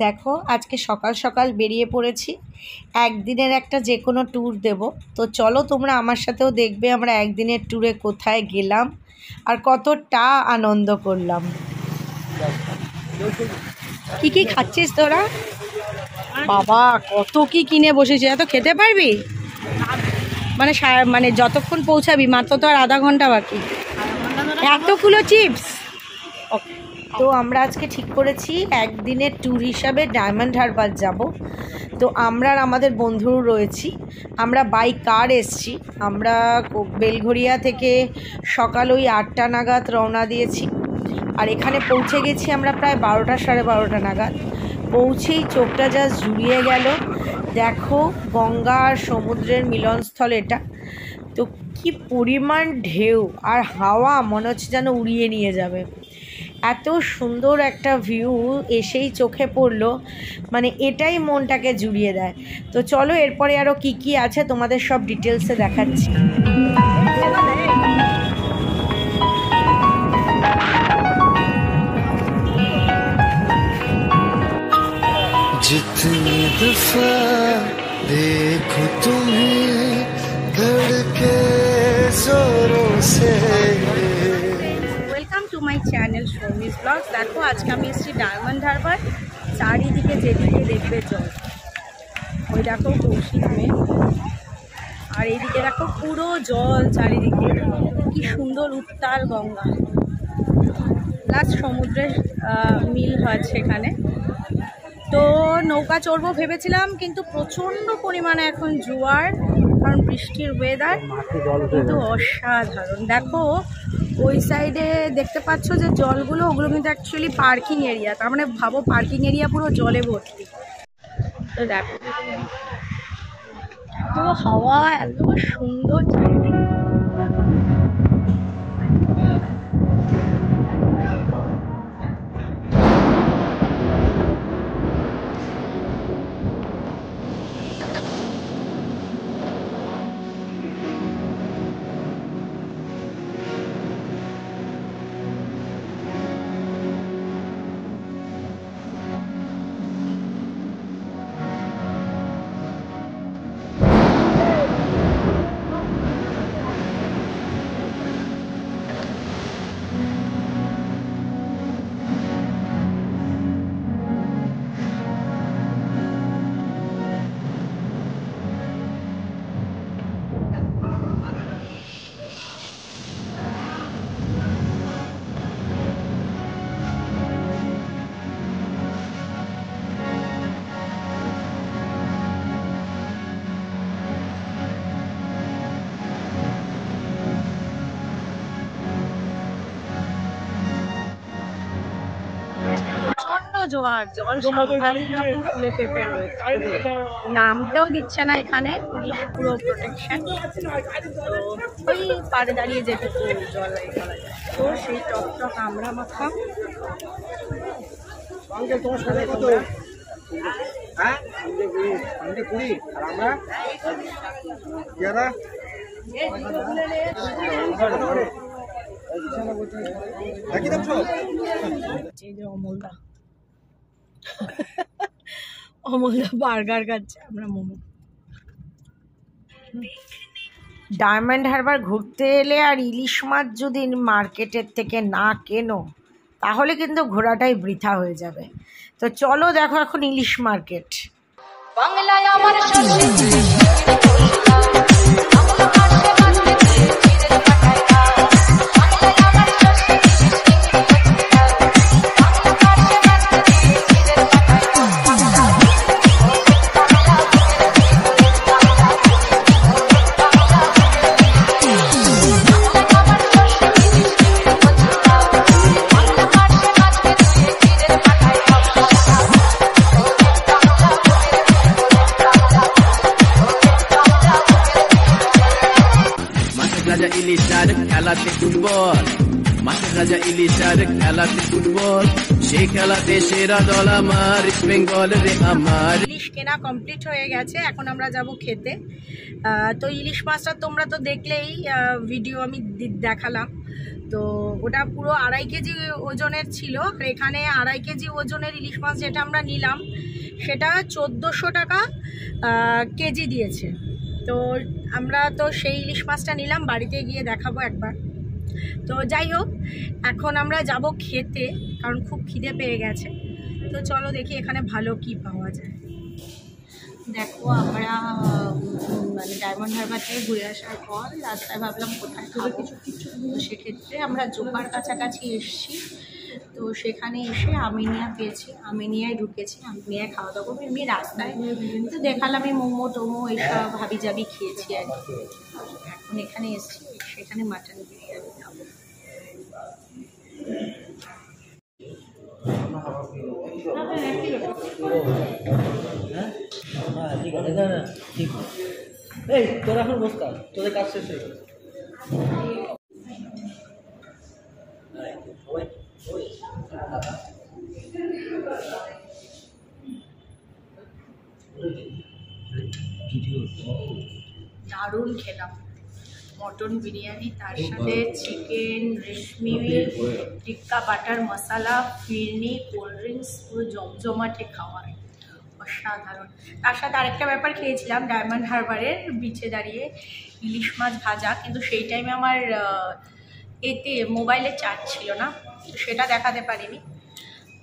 দেখো আজকে সকাল সকাল বেরিয়ে পড়েছি, একদিনের একটা যে কোনো ট্যুর দেব। তো চলো তোমরা আমার সাথেও দেখবে আমরা একদিনের ট্যুরে কোথায় গেলাম আর কতটা আনন্দ করলাম। কি কি খাচ্ছিস তোরা? বাবা কত কি কিনে বসেছি, এত খেতে পারবি? মানে মানে যতক্ষণ পৌঁছাবি, মাত্র তো আর আধা ঘন্টা বাকি, এতগুলো চিপস। তো আমরা আজকে ঠিক করেছি একদিনের ট্যুর হিসাবে ডায়মন্ড হারবার যাব। তো আমরা আর আমাদের বন্ধু রয়েছি, আমরা বাই কার এসছি। আমরা বেলঘরিয়া থেকে সকাল ওই 8টা নাগাদ রওনা দিয়েছি, আর এখানে পৌঁছে গেছি আমরা প্রায় 12টা সাড়ে 12টা নাগাদ। পৌঁছেই চোখটা জাস্ট জুড়িয়ে গেল। দেখো গঙ্গা আর সমুদ্রের মিলনস্থল এটা। তো কি পরিমাণ ঢেউ আর হাওয়া, মনে হচ্ছে যেন উড়িয়ে নিয়ে যাবে। এত সুন্দর একটা ভিউ এসেই চোখে পড়লো, মানে এটাই মনটাকে জুড়িয়ে দেয়। তো চলো এরপরে আরও কি কি আছে তোমাদের সব ডিটেলসে দেখাচ্ছি। जितनी दफा देखो तुम्हें धड़के जोरों से। Welcome to my channel Sharmi's blogs. দেখো আজকে আমি এসেছি ডায়মন্ড হারবার। চারিদিকে যেদিকে দেখবে জল, ওই দেখো কৌশিক মেয়ে, আর এইদিকে দেখো পুরো জল চারিদিকে। কি সুন্দর উত্তাল গঙ্গা, প্লাস সমুদ্রের মিল হয়েছে এখানে। তো নৌকা চড়বো ভেবেছিলাম, কিন্তু প্রচণ্ড পরিমাণে এখন জোয়ার, কারণ বৃষ্টির ওয়েদার, কিন্তু অসাধারণ। দেখো ওই সাইডে দেখতে পাচ্ছ যে জলগুলো, ওগুলো কিন্তু অ্যাকচুয়ালি পার্কিং এরিয়া। তার মানে ভাবো পার্কিং এরিয়া পুরো জলে ভর্তি। তো দেখো এত হাওয়া, এত সুন্দর চারিদিকে। জোয়ার জল ফুলে ফেপে রয়েছে, নামতেও দিচ্ছে না এখানে, পুরো প্রোটেকশন। তো ওই পাড়ে দাঁড়িয়ে যেটুকু জল বলা যায়। তো সেই টক আমরা মাখা। অমলদা অমলদা বার্গার খাচ্ছে, আমরা মোমো। ডায়মন্ড হারবার ঘুরতে এলে আর ইলিশ মাছ যদি মার্কেটের থেকে না কেনো, তাহলে কিন্তু ঘোরাটাই বৃথা হয়ে যাবে। তো চলো দেখো এখন ইলিশ মার্কেট। বাংলায় আমার খেলাতে ফুটবল, মাঠের রাজা ইলিশার খেলাতে ফুটবল, সেই খেলাতে সেরা দল আমার ইস্ট বেঙ্গল রে আমার। ইলিশ কেনা কমপ্লিট হয়ে গেছে, এখন আমরা যাব খেতে। তো ইলিশ মাছটা তোমরা তো দেখলেই, ভিডিও আমি দেখালাম। তো ওটা পুরো 2.5 কেজি ওজনের ছিল। আর এখানে 2.5 কেজি ওজনের ইলিশ মাছ যেটা আমরা নিলাম সেটা 1400 টাকা কেজি দিয়েছে। তো আমরা তো সেই ইলিশ মাছটা নিলাম, বাড়িতে গিয়ে দেখাবো একবার। তো যাই হোক, এখন আমরা যাব খেতে, কারণ খুব খিদে পেয়ে গেছে। তো চলো দেখি এখানে ভালো কি পাওয়া যায়। দেখো আমরা মানে ডায়মন্ড হারবার থেকে ঘুরে আসার পর রাস্তায় ভাবলাম কোথায় খাবো। তো সেক্ষেত্রে আমরা জোপার কাছাকাছি এসেছি। তো সেখানে এসে আমিনিয়া পেয়েছি, আমিনিয়ায় ঢুকেছি, আমিনিয়ায় খাওয়া দাওয়া করবো। এমনি রাস্তায় তো দেখালাম এই মোমো টোমো এইসব হাবি জাবি খেয়েছি আর কি। এখন এখানে এসেছি, সেখানে মাটন বিরিয়ানি খাবো। ঠিক আছে, না ঠিক এই তোরা এখন বস, কাজ তোদের কাজ শেষ হয়ে গেছে। দারুণ খেলাম মটন বিরিয়ানি, তার সাথে চিকেন, রেশমি টিক্কা, বাটার মশলা, ফিরনি, কোল্ড ড্রিঙ্কস, পুরো জমজমাটে খাওয়ার অসাধারণ। তার সাথে আরেকটা ব্যাপার খেয়েছিলাম ডায়মন্ড হারবারের বিচে দাঁড়িয়ে ইলিশ মাছ ভাজা, কিন্তু সেই টাইমে আমার এতে মোবাইলে চার্জ ছিল না, তো সেটা দেখাতে পারিনি।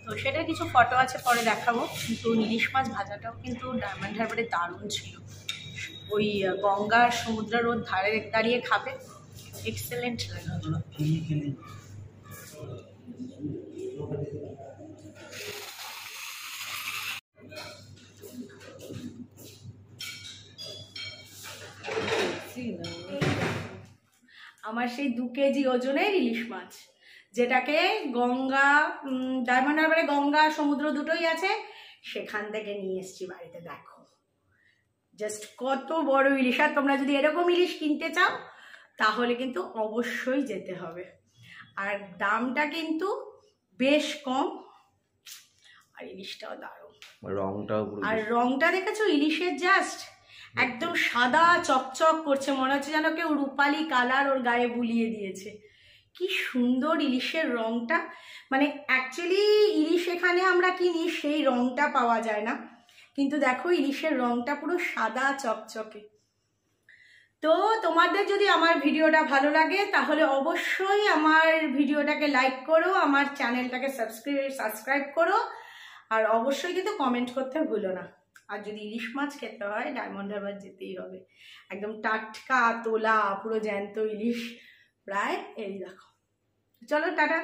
তো সেটার কিছু ফটো আছে, পরে দেখাবো। কিন্তু ইলিশ মাছ ভাজাটাও কিন্তু ডায়মন্ড হারবারে দারুণ ছিল। ওই গঙ্গা সমুদ্র রোড ধারে দাঁড়িয়ে খাবে, এক্সেলেন্ট লাগে। আমার সেই 2 কেজি ওজনের ইলিশ মাছ, যেটাকে গঙ্গা ডায়মন্ড হারবারে গঙ্গা সমুদ্র দুটোই আছে, সেখান থেকে নিয়ে এসেছি বাড়িতে। দেখো জাস্ট কত বড় ইলিশ। আর তোমরা যদি এরকম ইলিশ কিনতে চাও তাহলে কিন্তু অবশ্যই যেতে হবে। আর দামটা কিন্তু বেশ কম, আর ইলিশটাও দারুণ। আর রংটা দেখেছো ইলিশের, জাস্ট একদম সাদা চকচক করছে, মনে হচ্ছে যেন কেউ রূপালি কালার ওর গায়ে বুলিয়ে দিয়েছে। কি সুন্দর ইলিশের রংটা, মানে অ্যাকচুয়ালি ইলিশ এখানে আমরা কিনি সেই রংটা পাওয়া যায় না, কিন্তু দেখো ইলিশের রংটা পুরো সাদা চকচকে। তো তোমাদের যদি আমার ভিডিওটা ভালো লাগে তাহলে অবশ্যই আমার ভিডিওটাকে লাইক করো, আমার চ্যানেলটাকে সাবস্ক্রাইব করো, আর অবশ্যই কিন্তু কমেন্ট করতে ভুলো না। আর যদি ইলিশ মাছ খেতে হয় ডায়মন্ড হারবার যেতেই হবে, একদম টাটকা তোলা পুরো জ্যান্ত ইলিশ প্রায়। এই দেখো, চলো টাটা।